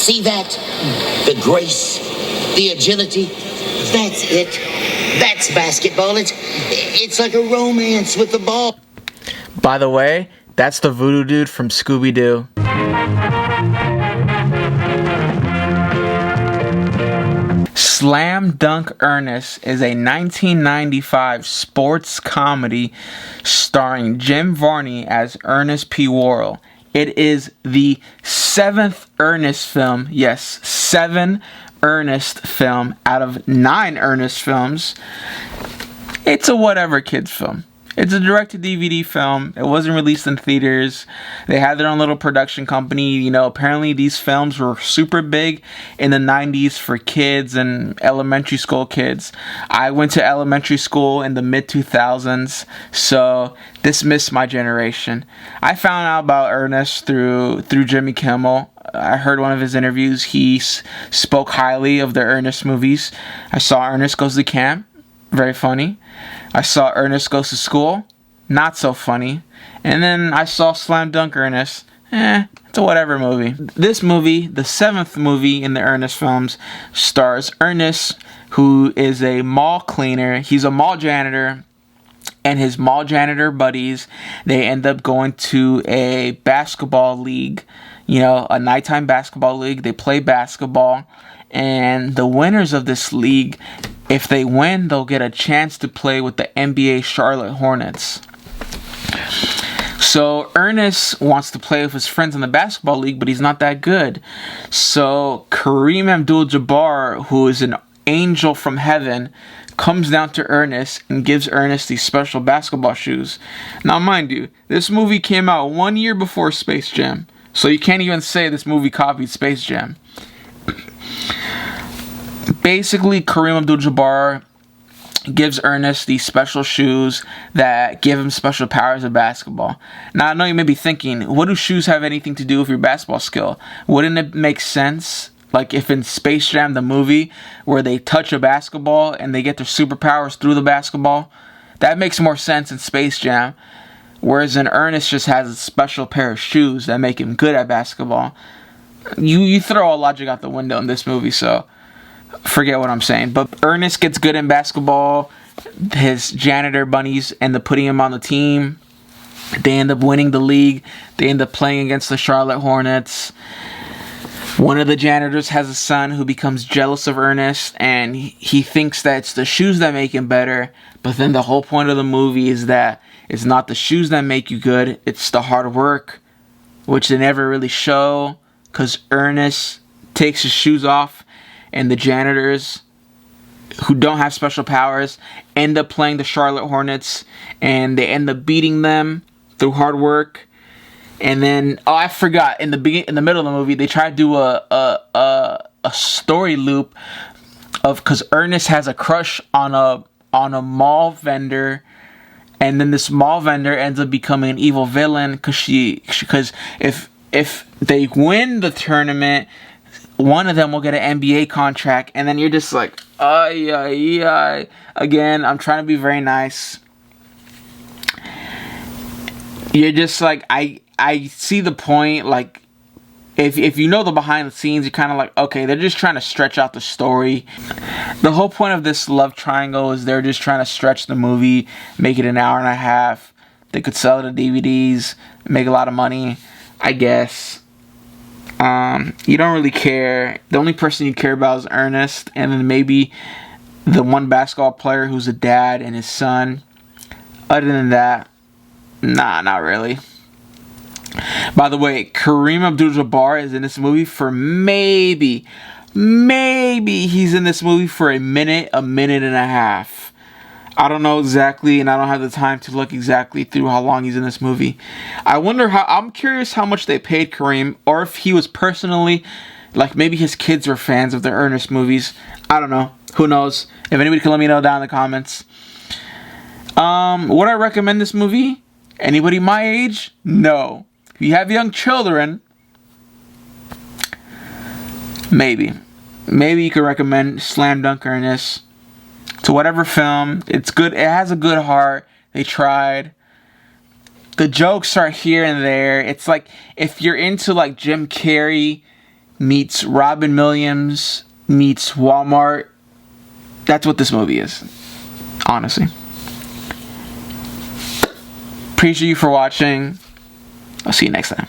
See that? The grace, the agility. That's it. That's basketball. It's like a romance with the ball. By the way, that's the voodoo dude from Scooby-Doo. Slam Dunk Ernest is a 1995 sports comedy starring Jim Varney as Ernest P. Worrell. It is the 7th Ernest film, yes, 7 Ernest film out of 9 Ernest films. It's a whatever kids film. It's a direct-to-DVD film. It wasn't released in theaters. They had their own little production company. You know, apparently these films were super big in the 90s for kids and elementary school kids. I went to elementary school in the mid-2000s, so this missed my generation. I found out about Ernest through Jimmy Kimmel. I heard one of his interviews. He spoke highly of the Ernest movies. I saw Ernest Goes to Camp. Very funny. I saw Ernest Goes to School. Not so funny. And then I saw Slam Dunk Ernest. It's a whatever movie. This movie, the 7th movie in the Ernest films, stars Ernest, who is a mall cleaner. He's a mall janitor. And his mall janitor buddies, they end up going to a basketball league. You know, a nighttime basketball league. They play basketball. And the winners of this league, if they win, they'll get a chance to play with the NBA Charlotte Hornets. So Ernest wants to play with his friends in the basketball league, but he's not that good. So Kareem Abdul-Jabbar, who is an angel from heaven, comes down to Ernest and gives Ernest these special basketball shoes. Now, mind you, this movie came out 1 year before Space Jam. So you can't even say this movie copied Space Jam. Basically, Kareem Abdul-Jabbar gives Ernest these special shoes that give him special powers of basketball. Now, I know you may be thinking, what do shoes have anything to do with your basketball skill? Wouldn't it make sense, like if in Space Jam, the movie, where they touch a basketball and they get their superpowers through the basketball? That makes more sense in Space Jam. Whereas in Ernest just has a special pair of shoes that make him good at basketball. You throw all logic out the window in this movie, so forget what I'm saying. But Ernest gets good in basketball. His janitor bunnies end up putting him on the team. They end up winning the league. They end up playing against the Charlotte Hornets. One of the janitors has a son who becomes jealous of Ernest, and he thinks that it's the shoes that make him better. But then the whole point of the movie is that it's not the shoes that make you good, it's the hard work, which they never really show, because Ernest takes his shoes off, and the janitors, who don't have special powers, end up playing the Charlotte Hornets, and they end up beating them through hard work. And then, I forgot, in the middle of the movie, they try to do a story loop of, because Ernest has a crush on a mall vendor, and then this mall vendor ends up becoming an evil villain because if they win the tournament, one of them will get an NBA contract, and then you're just like, again, I'm trying to be very nice. You're just like, I see the point. Like, if you know the behind the scenes, you're kind of like, okay, they're just trying to stretch out the story. The whole point of this love triangle is they're just trying to stretch the movie, make it an hour and a half. They could sell the DVDs, make a lot of money, I guess. You don't really care. The only person you care about is Ernest, and then maybe the one basketball player who's a dad and his son. Other than that, nah, not really. By the way, Kareem Abdul-Jabbar is in this movie for maybe he's in this movie for a minute and a half. I don't know exactly, and I don't have the time to look exactly through how long he's in this movie. I'm curious how much they paid Kareem, or if he was personally, like maybe his kids were fans of the Ernest movies. I don't know. Who knows? If anybody can let me know down in the comments. Would I recommend this movie? Anybody my age? No. If you have young children, maybe you could recommend Slam Dunk Ernest to whatever film. It's good. It has a good heart. They tried. The jokes are here and there. It's like if you're into like Jim Carrey meets Robin Williams meets Walmart. That's what this movie is, honestly. Appreciate you for watching. I'll see you next time.